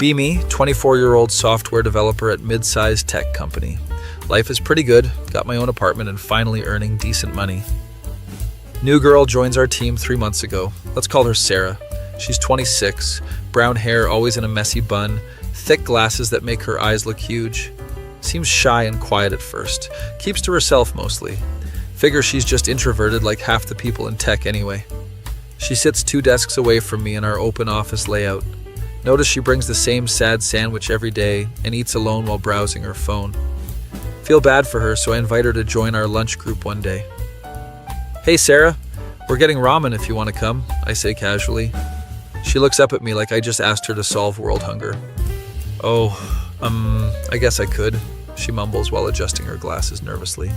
Be me, 24-year-old software developer at mid-sized tech company. Life is pretty good, got my own apartment and finally earning decent money. New girl joins our team 3 months ago. Let's call her Sarah. She's 26, brown hair always in a messy bun, thick glasses that make her eyes look huge. Seems shy and quiet at first, keeps to herself mostly. Figure she's just introverted like half the people in tech anyway. She sits 2 desks away from me in our open office layout. Notice she brings the same sad sandwich every day and eats alone while browsing her phone. Feel bad for her, so I invite her to join our lunch group one day. Hey Sarah, we're getting ramen if you want to come, I say casually. She looks up at me like I just asked her to solve world hunger. Oh, I guess I could, she mumbles while adjusting her glasses nervously.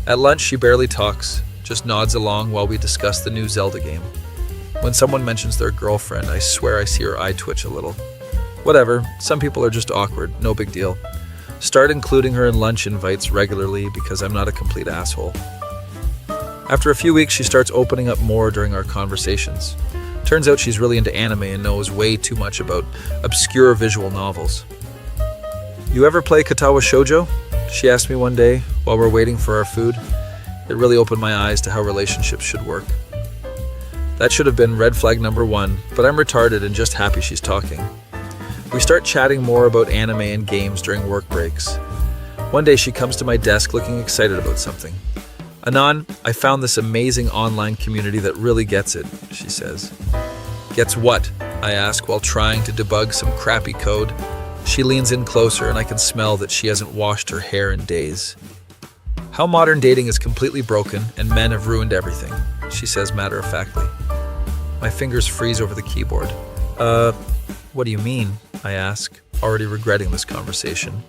At lunch, she barely talks, just nods along while we discuss the new Zelda game. When someone mentions their girlfriend, I swear I see her eye twitch a little. Whatever, some people are just awkward, no big deal. Start including her in lunch invites regularly because I'm not a complete asshole. After a few weeks, she starts opening up more during our conversations. Turns out she's really into anime and knows way too much about obscure visual novels. You ever play Katawa Shoujo? She asked me one day while we're waiting for our food. It really opened my eyes to how relationships should work. That should have been red flag number 1, but I'm retarded and just happy she's talking. We start chatting more about anime and games during work breaks. One day she comes to my desk looking excited about something. Anon, I found this amazing online community that really gets it, she says. Gets what? I ask while trying to debug some crappy code. She leans in closer and I can smell that she hasn't washed her hair in days. How modern dating is completely broken and men have ruined everything, she says matter-of-factly. My fingers freeze over the keyboard. What do you mean? I ask, already regretting this conversation.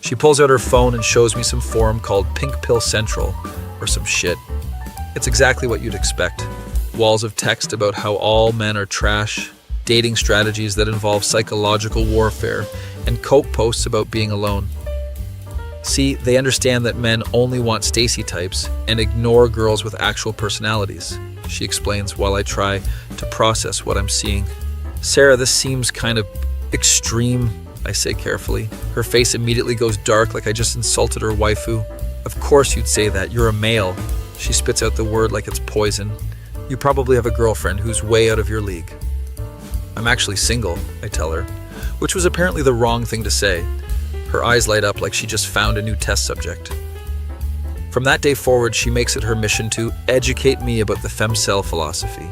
She pulls out her phone and shows me some forum called Pink Pill Central, or some shit. It's exactly what you'd expect. Walls of text about how all men are trash, dating strategies that involve psychological warfare, and Coke posts about being alone. See, they understand that men only want Stacy types and ignore girls with actual personalities, she explains while I try to process what I'm seeing. Sarah, this seems kind of extreme, I say carefully. Her face immediately goes dark like I just insulted her waifu. Of course you'd say that, you're a male. She spits out the word like it's poison. You probably have a girlfriend who's way out of your league. I'm actually single, I tell her, which was apparently the wrong thing to say. Her eyes light up like she just found a new test subject. From that day forward, she makes it her mission to educate me about the Femcel philosophy.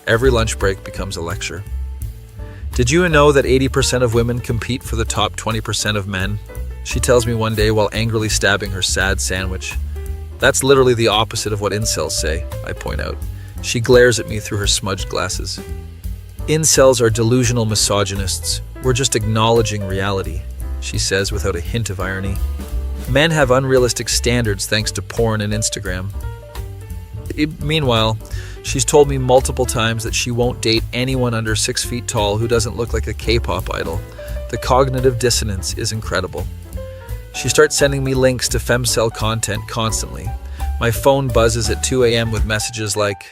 Every lunch break becomes a lecture. Did you know that 80% of women compete for the top 20% of men? She tells me one day while angrily stabbing her sad sandwich. That's literally the opposite of what incels say, I point out. She glares at me through her smudged glasses. Incels are delusional misogynists. We're just acknowledging reality, she says without a hint of irony. Men have unrealistic standards thanks to porn and Instagram. Meanwhile, she's told me multiple times that she won't date anyone under 6 feet tall who doesn't look like a K-pop idol. The cognitive dissonance is incredible. She starts sending me links to Femcel content constantly. My phone buzzes at 2 a.m. with messages like,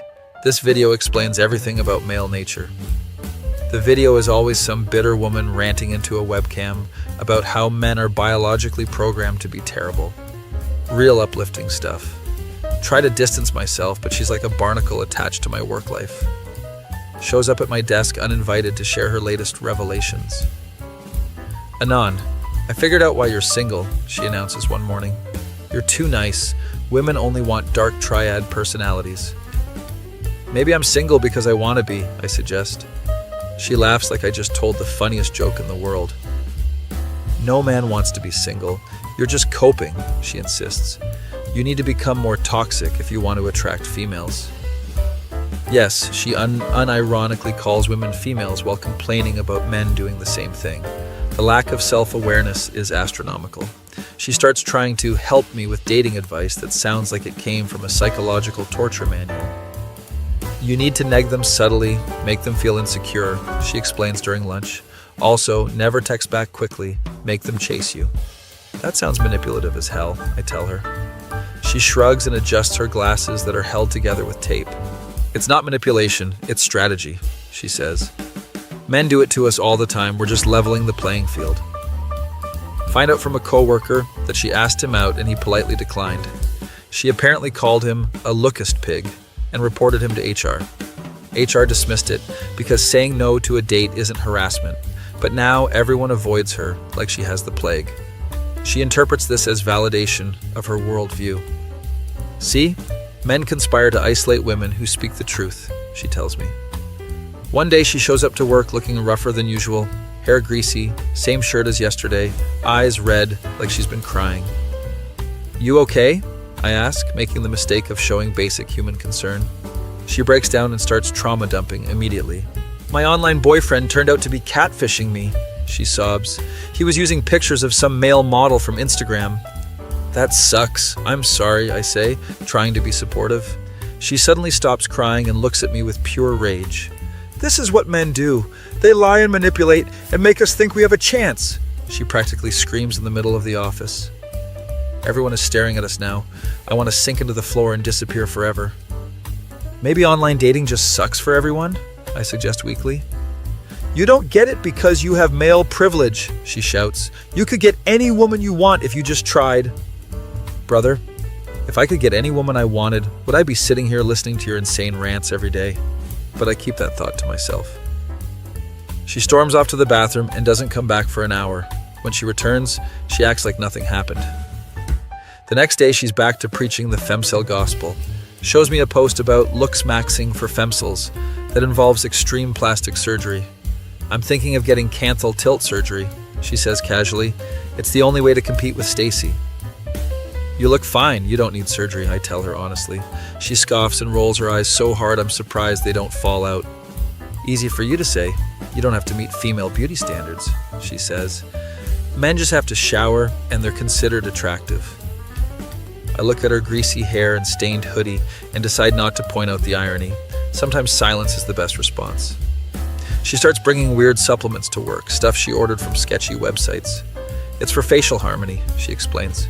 "This video explains everything about male nature." The video is always some bitter woman ranting into a webcam about how men are biologically programmed to be terrible. Real uplifting stuff. Try to distance myself, but she's like a barnacle attached to my work life. Shows up at my desk uninvited to share her latest revelations. Anon, I figured out why you're single, she announces one morning. You're too nice. Women only want dark triad personalities. Maybe I'm single because I want to be, I suggest. She laughs like I just told the funniest joke in the world. No man wants to be single. You're just coping, she insists. You need to become more toxic if you want to attract females. Yes, she unironically calls women females while complaining about men doing the same thing. The lack of self-awareness is astronomical. She starts trying to help me with dating advice that sounds like it came from a psychological torture manual. You need to neg them subtly, make them feel insecure, she explains during lunch. Also, never text back quickly, make them chase you. That sounds manipulative as hell, I tell her. She shrugs and adjusts her glasses that are held together with tape. It's not manipulation, it's strategy, she says. Men do it to us all the time. We're just leveling the playing field. Find out from a coworker that she asked him out and he politely declined. She apparently called him a lookist pig and reported him to HR. HR dismissed it because saying no to a date isn't harassment, but now everyone avoids her like she has the plague. She interprets this as validation of her worldview. See, men conspire to isolate women who speak the truth, she tells me. One day she shows up to work looking rougher than usual, hair greasy, same shirt as yesterday, eyes red like she's been crying. You okay? I ask, making the mistake of showing basic human concern. She breaks down and starts trauma dumping immediately. My online boyfriend turned out to be catfishing me, she sobs. He was using pictures of some male model from Instagram. That sucks. I'm sorry, I say, trying to be supportive. She suddenly stops crying and looks at me with pure rage. This is what men do. They lie and manipulate and make us think we have a chance, she practically screams in the middle of the office. Everyone is staring at us now. I want to sink into the floor and disappear forever. Maybe online dating just sucks for everyone, I suggest weakly. You don't get it because you have male privilege, she shouts. You could get any woman you want if you just tried. Brother, if I could get any woman I wanted, would I be sitting here listening to your insane rants every day? But I keep that thought to myself. She storms off to the bathroom and doesn't come back for an hour. When she returns, she acts like nothing happened. The next day, she's back to preaching the Femcel gospel. Shows me a post about looks maxing for femcels that involves extreme plastic surgery. I'm thinking of getting canthal tilt surgery, she says casually. It's the only way to compete with Stacy. You look fine, you don't need surgery, I tell her honestly. She scoffs and rolls her eyes so hard I'm surprised they don't fall out. Easy for you to say. You don't have to meet female beauty standards, she says. Men just have to shower and they're considered attractive. I look at her greasy hair and stained hoodie and decide not to point out the irony. Sometimes silence is the best response. She starts bringing weird supplements to work, stuff she ordered from sketchy websites. It's for facial harmony, she explains.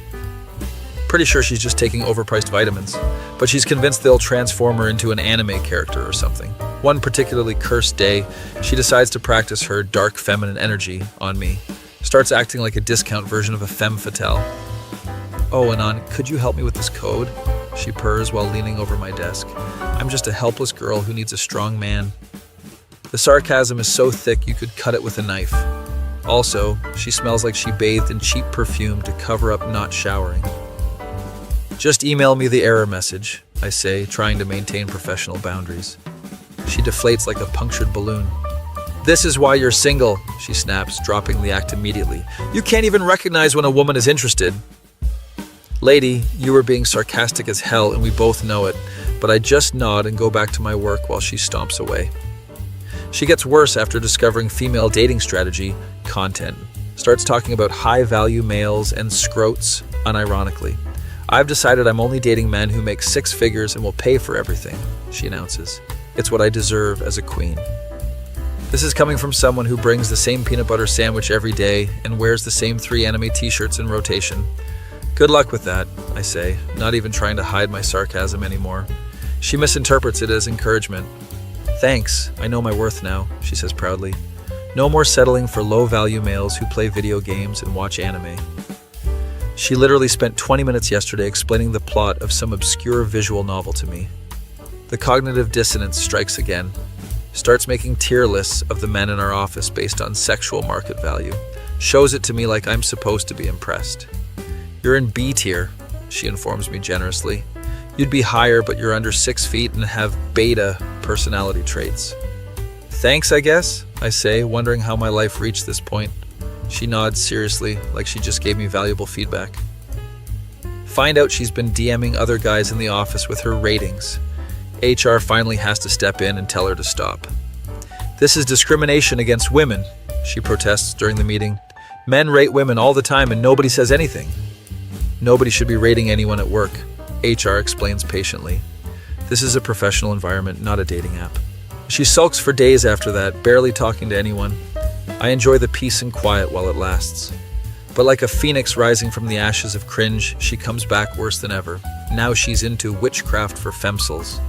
Pretty sure she's just taking overpriced vitamins, but she's convinced they'll transform her into an anime character or something. One particularly cursed day, she decides to practice her dark feminine energy on me. Starts acting like a discount version of a femme fatale. Oh, Anon, could you help me with this code? She purrs while leaning over my desk. I'm just a helpless girl who needs a strong man. The sarcasm is so thick you could cut it with a knife. Also, she smells like she bathed in cheap perfume to cover up not showering. Just email me the error message, I say, trying to maintain professional boundaries. She deflates like a punctured balloon. This is why you're single, she snaps, dropping the act immediately. You can't even recognize when a woman is interested. Lady, you were being sarcastic as hell and we both know it, but I just nod and go back to my work while she stomps away. She gets worse after discovering female dating strategy content. Starts talking about high-value males and scrotes, unironically. I've decided I'm only dating men who make 6 figures and will pay for everything, she announces. It's what I deserve as a queen. This is coming from someone who brings the same peanut butter sandwich every day and wears the same 3 anime t-shirts in rotation. Good luck with that, I say, not even trying to hide my sarcasm anymore. She misinterprets it as encouragement. Thanks, I know my worth now, she says proudly. No more settling for low-value males who play video games and watch anime. She literally spent 20 minutes yesterday explaining the plot of some obscure visual novel to me. The cognitive dissonance strikes again. Starts making tier lists of the men in our office based on sexual market value. Shows it to me like I'm supposed to be impressed. You're in B tier, she informs me generously. You'd be higher, but you're under 6 feet and have beta personality traits. Thanks, I guess, I say, wondering how my life reached this point. She nods seriously, like she just gave me valuable feedback. Find out she's been DMing other guys in the office with her ratings. HR finally has to step in and tell her to stop. This is discrimination against women, she protests during the meeting. Men rate women all the time and nobody says anything. Nobody should be rating anyone at work, HR explains patiently. This is a professional environment, not a dating app. She sulks for days after that, barely talking to anyone. I enjoy the peace and quiet while it lasts. But like a phoenix rising from the ashes of cringe, she comes back worse than ever. Now she's into witchcraft for femcels.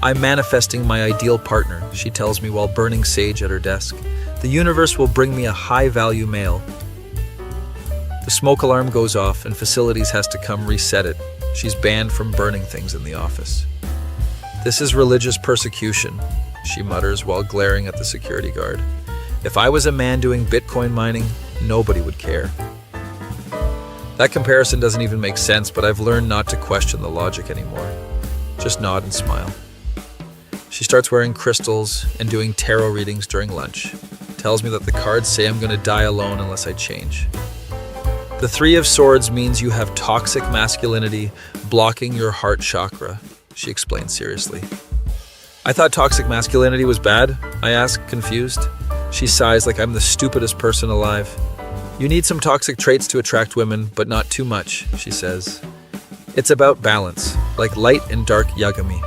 I'm manifesting my ideal partner, she tells me while burning sage at her desk. The universe will bring me a high-value male. The smoke alarm goes off and facilities has to come reset it. She's banned from burning things in the office. This is religious persecution, she mutters while glaring at the security guard. If I was a man doing Bitcoin mining, nobody would care. That comparison doesn't even make sense, but I've learned not to question the logic anymore. Just nod and smile. She starts wearing crystals and doing tarot readings during lunch. Tells me that the cards say I'm going to die alone unless I change. The Three of Swords means you have toxic masculinity blocking your heart chakra, she explains seriously. I thought toxic masculinity was bad, I ask, confused. She sighs like I'm the stupidest person alive. You need some toxic traits to attract women, but not too much, she says. It's about balance, like light and dark Yagami.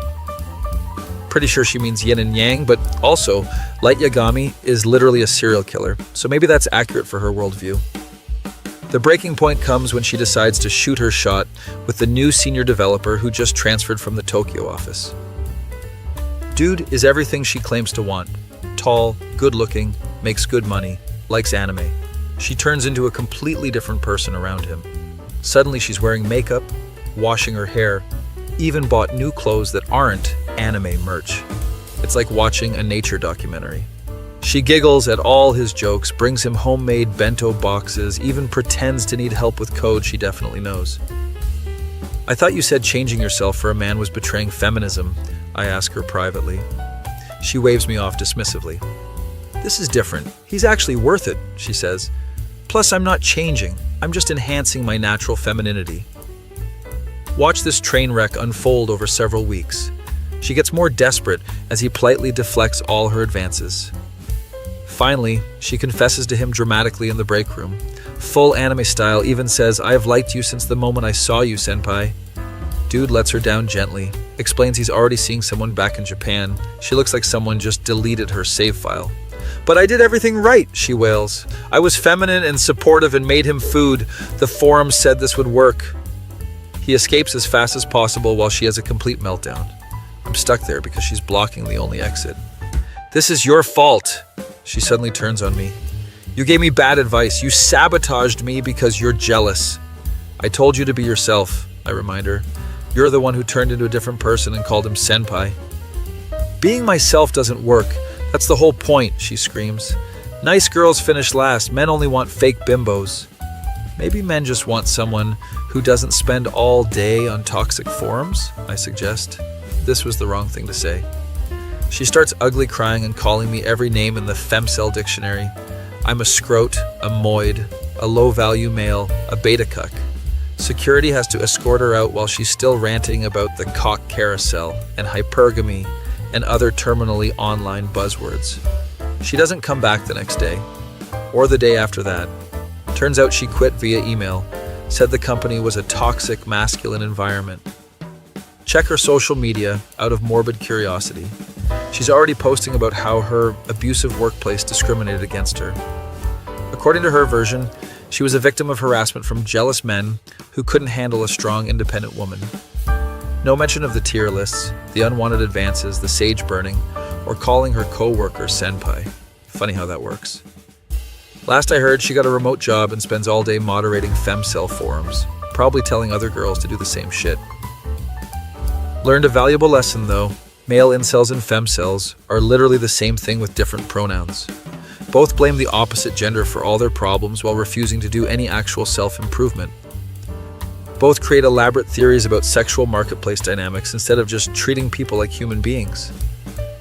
Pretty sure she means yin and yang, but also, light Yagami is literally a serial killer, so maybe that's accurate for her worldview. The breaking point comes when she decides to shoot her shot with the new senior developer who just transferred from the Tokyo office. Dude is everything she claims to want. Tall, good-looking, makes good money, likes anime. She turns into a completely different person around him. Suddenly she's wearing makeup, washing her hair, even bought new clothes that aren't anime merch. It's like watching a nature documentary. She giggles at all his jokes, brings him homemade bento boxes, even pretends to need help with code she definitely knows. I thought you said changing yourself for a man was betraying feminism, I ask her privately. She waves me off dismissively. This is different. He's actually worth it, she says. Plus, I'm not changing. I'm just enhancing my natural femininity. Watch this train wreck unfold over several weeks. She gets more desperate as he politely deflects all her advances. Finally, she confesses to him dramatically in the break room. Full anime style, even says, I have liked you since the moment I saw you, senpai. Dude lets her down gently, explains he's already seeing someone back in Japan. She looks like someone just deleted her save file. But I did everything right, she wails. I was feminine and supportive and made him food. The forum said this would work. He escapes as fast as possible while she has a complete meltdown. I'm stuck there because she's blocking the only exit. This is your fault. She suddenly turns on me. You gave me bad advice. You sabotaged me because you're jealous. I told you to be yourself, I remind her. You're the one who turned into a different person and called him senpai. Being myself doesn't work. That's the whole point, she screams. Nice girls finish last. Men only want fake bimbos. Maybe men just want someone who doesn't spend all day on toxic forums, I suggest. This was the wrong thing to say. She starts ugly crying and calling me every name in the Femcel dictionary. I'm a scrote, a moid, a low-value male, a beta cuck. Security has to escort her out while she's still ranting about the cock carousel and hypergamy and other terminally online buzzwords. She doesn't come back the next day, or the day after that. Turns out she quit via email, said the company was a toxic masculine environment. Check her social media out of morbid curiosity. She's already posting about how her abusive workplace discriminated against her. According to her version, she was a victim of harassment from jealous men who couldn't handle a strong, independent woman. No mention of the tier lists, the unwanted advances, the sage burning, or calling her coworker senpai. Funny how that works. Last I heard, she got a remote job and spends all day moderating Femcel forums, probably telling other girls to do the same shit. Learned a valuable lesson though. Male incels and femcels are literally the same thing with different pronouns. Both blame the opposite gender for all their problems while refusing to do any actual self-improvement. Both create elaborate theories about sexual marketplace dynamics instead of just treating people like human beings.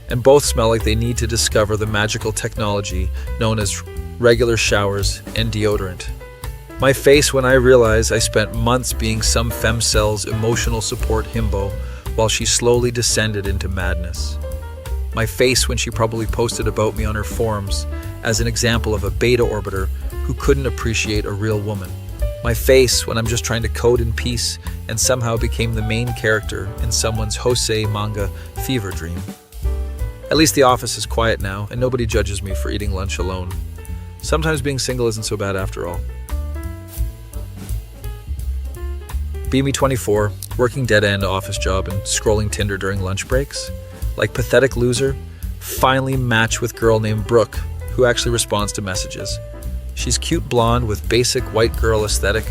And both smell like they need to discover the magical technology known as regular showers and deodorant. My face when I realize I spent months being some femcel's emotional support himbo while she slowly descended into madness. My face when she probably posted about me on her forums as an example of a beta orbiter who couldn't appreciate a real woman. My face when I'm just trying to code in peace and somehow became the main character in someone's Josei manga fever dream. At least the office is quiet now and nobody judges me for eating lunch alone. Sometimes being single isn't so bad after all. Beamy 24, working dead-end office job and scrolling Tinder during lunch breaks. Like pathetic loser, finally match with girl named Brooke, who actually responds to messages. She's cute blonde with basic white girl aesthetic,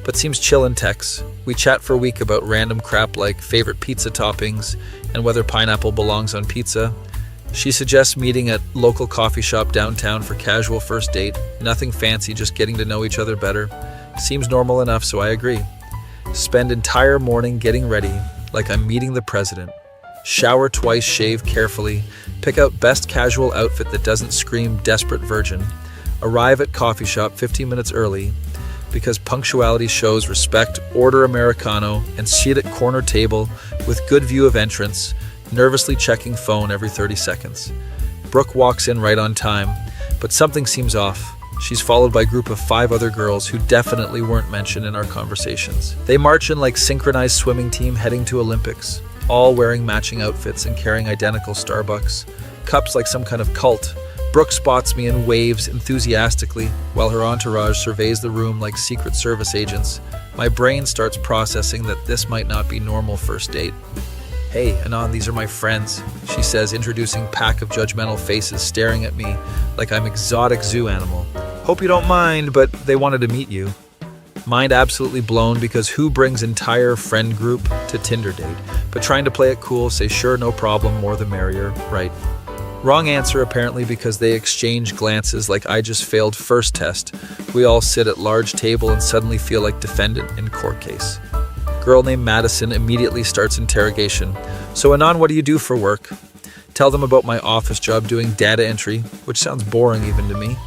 but seems chill in texts. We chat for a week about random crap like favorite pizza toppings and whether pineapple belongs on pizza. She suggests meeting at local coffee shop downtown for casual first date. Nothing fancy, just getting to know each other better. Seems normal enough, so I agree. Spend entire morning getting ready, like I'm meeting the president. Shower twice, shave carefully, pick out best casual outfit that doesn't scream desperate virgin. Arrive at coffee shop 15 minutes early because punctuality shows respect, order Americano, and seat at corner table with good view of entrance, nervously checking phone every 30 seconds. Brooke walks in right on time, but something seems off. She's followed by a group of 5 other girls who definitely weren't mentioned in our conversations. They march in like synchronized swimming team heading to Olympics, all wearing matching outfits and carrying identical Starbucks cups like some kind of cult. Brooke spots me and waves enthusiastically while her entourage surveys the room like Secret Service agents. My brain starts processing that this might not be normal first date. "Hey, Anon, these are my friends," she says, introducing pack of judgmental faces staring at me like I'm exotic zoo animal. "Hope you don't mind, but they wanted to meet you." Mind absolutely blown because who brings entire friend group to Tinder date? But trying to play it cool, say sure, no problem, more the merrier, right? Wrong answer apparently because they exchange glances like I just failed first test. We all sit at large table and suddenly feel like defendant in court case. Girl named Madison immediately starts interrogation. "So Anon, what do you do for work?" Tell them about my office job doing data entry, which sounds boring even to me.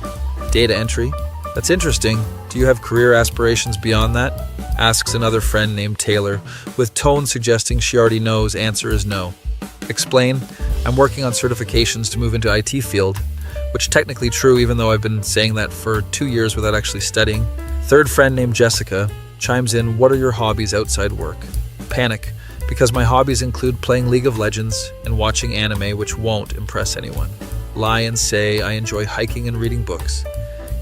Data entry? That's interesting. Do you have career aspirations beyond that? Asks another friend named Taylor, with tone suggesting she already knows. Answer is no. Explain, I'm working on certifications to move into IT field, which technically true even though I've been saying that for 2 years without actually studying. Third friend named Jessica chimes in, "What are your hobbies outside work?" Panic, because my hobbies include playing League of Legends and watching anime, which won't impress anyone. Lie and say I enjoy hiking and reading books,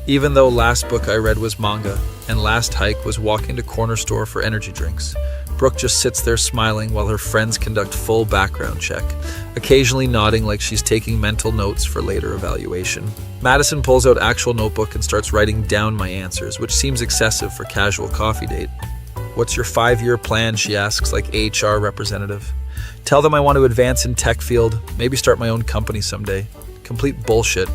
even though last book I read was manga and last hike was walking to corner store for energy drinks. Brooke just sits there smiling while her friends conduct full background check, occasionally nodding like she's taking mental notes for later evaluation. Madison pulls out actual notebook and starts writing down my answers, which seems excessive for casual coffee date. "What's your 5-year plan?" she asks like HR representative. Tell them I want to advance in tech field, maybe start my own company someday. Complete bullshit,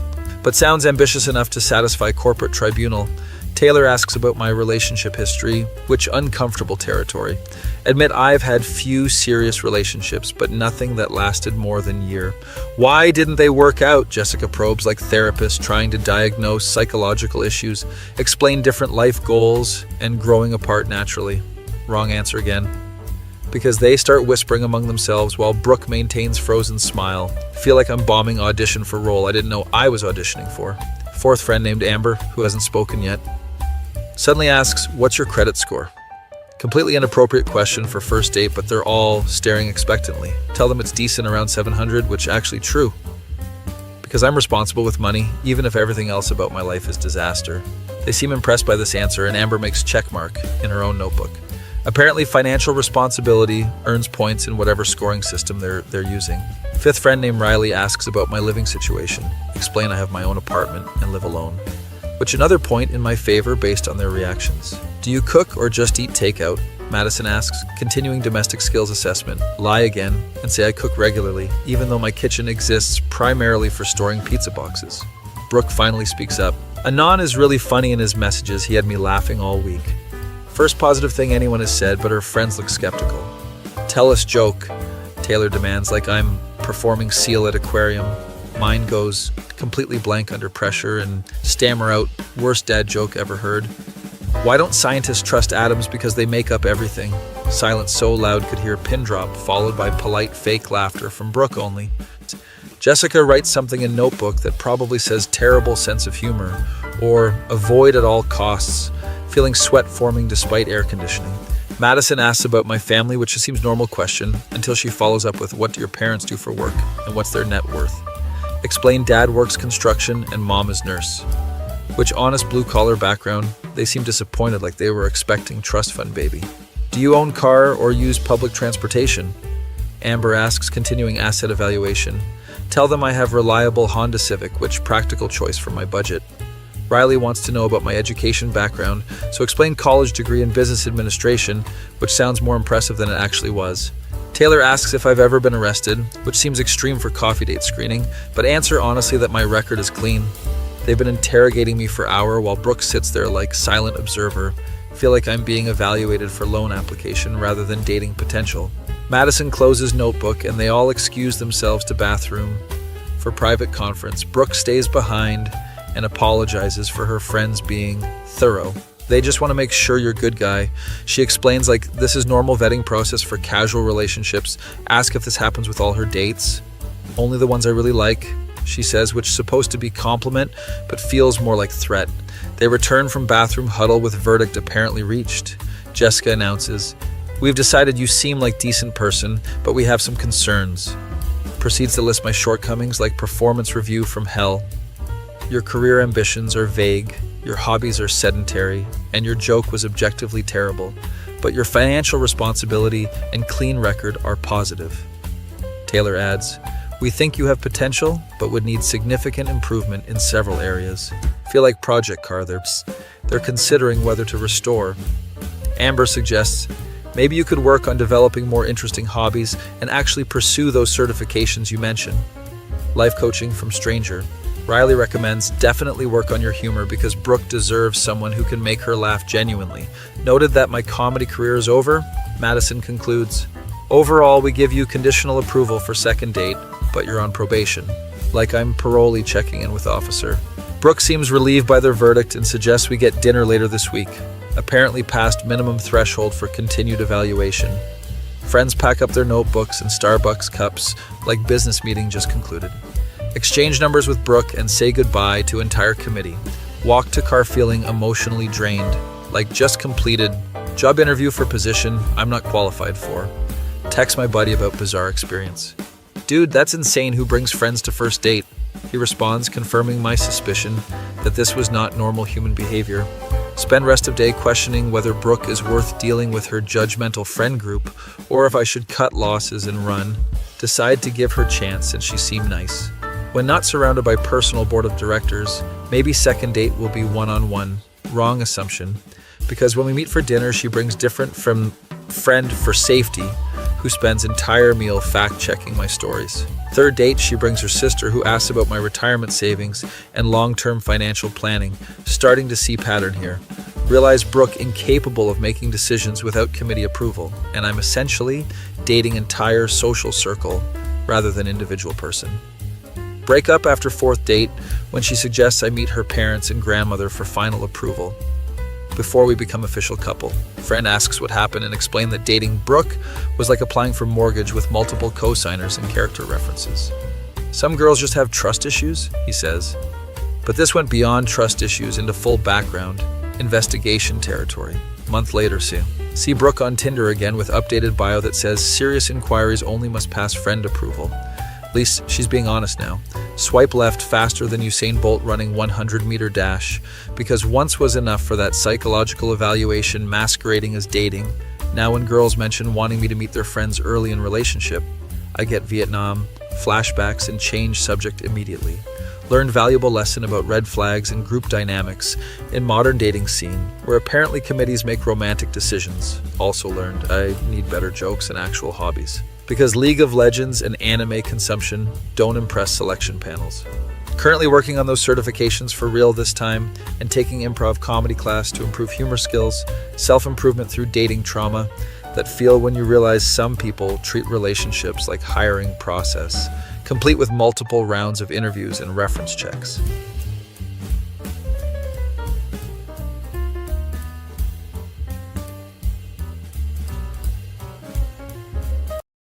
but sounds ambitious enough to satisfy corporate tribunal. Taylor asks about my relationship history, which uncomfortable territory. Admit I've had few serious relationships, but nothing that lasted more than a year. Why didn't they work out? Jessica probes like therapist trying to diagnose psychological issues, explain different life goals, and growing apart naturally. Wrong answer again. Because they start whispering among themselves while Brooke maintains frozen smile. Feel like I'm bombing audition for role I didn't know I was auditioning for. Fourth friend named Amber, who hasn't spoken yet, suddenly asks, "What's your credit score?" Completely inappropriate question for first date, but they're all staring expectantly. Tell them it's decent, around 700, which actually true. Because I'm responsible with money, even if everything else about my life is disaster. They seem impressed by this answer, and Amber makes checkmark in her own notebook. Apparently, financial responsibility earns points in whatever scoring system they're using. Fifth friend named Riley asks about my living situation. Explain I have my own apartment and live alone, which another point in my favor based on their reactions. Do you cook or just eat takeout? Madison asks, continuing domestic skills assessment. Lie again and say I cook regularly, even though my kitchen exists primarily for storing pizza boxes. Brooke finally speaks up. Anon is really funny in his messages. He had me laughing all week. First positive thing anyone has said, but her friends look skeptical. Tell us joke, Taylor demands, like I'm performing seal at aquarium. Mine goes completely blank under pressure and stammer out, worst dad joke ever heard. Why don't scientists trust atoms? Because they make up everything. Silence so loud could hear a pin drop, followed by polite fake laughter from Brooke only. Jessica writes something in notebook that probably says terrible sense of humor, or avoid at all costs, feeling sweat forming despite air conditioning. Madison asks about my family, which seems normal question, until she follows up with what do your parents do for work and what's their net worth. Explain dad works construction and mom is nurse. Which honest blue-collar background, they seem disappointed like they were expecting trust fund baby. Do you own car or use public transportation? Amber asks, continuing asset evaluation. Tell them I have reliable Honda Civic, which practical choice for my budget. Riley wants to know about my education background, so explain college degree in business administration, which sounds more impressive than it actually was. Taylor asks if I've ever been arrested, which seems extreme for coffee date screening, but answer honestly that my record is clean. They've been interrogating me for hours while Brooke sits there like silent observer. Feel like I'm being evaluated for loan application rather than dating potential. Madison closes notebook and they all excuse themselves to bathroom for private conference. Brooke stays behind and apologizes for her friends being thorough. They just want to make sure you're a good guy. She explains like this is normal vetting process for casual relationships. Ask if this happens with all her dates. Only the ones I really like, she says, which is supposed to be compliment but feels more like threat. They return from bathroom huddle with verdict apparently reached. Jessica announces, "We've decided you seem like decent person, but we have some concerns." Proceeds to list my shortcomings like performance review from hell. Your career ambitions are vague, your hobbies are sedentary, and your joke was objectively terrible, but your financial responsibility and clean record are positive. Taylor adds, "We think you have potential, but would need significant improvement in several areas. Feel like project car, they're considering whether to restore." Amber suggests, "Maybe you could work on developing more interesting hobbies and actually pursue those certifications you mentioned." Life coaching from stranger. Riley recommends definitely work on your humor because Brooke deserves someone who can make her laugh genuinely. Noted that my comedy career is over, Madison concludes, "Overall, we give you conditional approval for second date, but you're on probation." Like I'm parolee checking in with officer. Brooke seems relieved by their verdict and suggests we get dinner later this week, apparently past minimum threshold for continued evaluation. Friends pack up their notebooks and Starbucks cups like business meeting just concluded. Exchange numbers with Brooke and say goodbye to entire committee. Walk to car feeling emotionally drained, like just completed job interview for position I'm not qualified for. Text my buddy about bizarre experience. "Dude, that's insane, who brings friends to first date?" He responds, confirming my suspicion that this was not normal human behavior. Spend rest of day questioning whether Brooke is worth dealing with her judgmental friend group or if I should cut losses and run. Decide to give her chance and she seemed nice. When not surrounded by personal board of directors, maybe second date will be one-on-one. Wrong assumption. Because when we meet for dinner, she brings different from friend for safety, who spends entire meal fact-checking my stories. Third date, she brings her sister who asks about my retirement savings and long-term financial planning. Starting to see pattern here. Realize Brooke incapable of making decisions without committee approval, and I'm essentially dating entire social circle rather than individual person. Break up after fourth date when she suggests I meet her parents and grandmother for final approval before we become official couple. Friend asks what happened and explain that dating Brooke was like applying for mortgage with multiple co-signers and character references. Some girls just have trust issues, he says. But this went beyond trust issues into full background investigation territory. Month later, see Brooke on Tinder again with updated bio that says serious inquiries only must pass friend approval. At least she's being honest now. Swipe left faster than Usain Bolt running 100-meter dash, because once was enough for that psychological evaluation masquerading as dating. Now when girls mention wanting me to meet their friends early in relationship, I get Vietnam, flashbacks, and change subject immediately. Learned valuable lesson about red flags and group dynamics in modern dating scene, where apparently committees make romantic decisions. Also learned I need better jokes and actual hobbies, because League of Legends and anime consumption don't impress selection panels. Currently working on those certifications for real this time and taking improv comedy class to improve humor skills, self-improvement through dating trauma that feel when you realize some people treat relationships like hiring process, complete with multiple rounds of interviews and reference checks.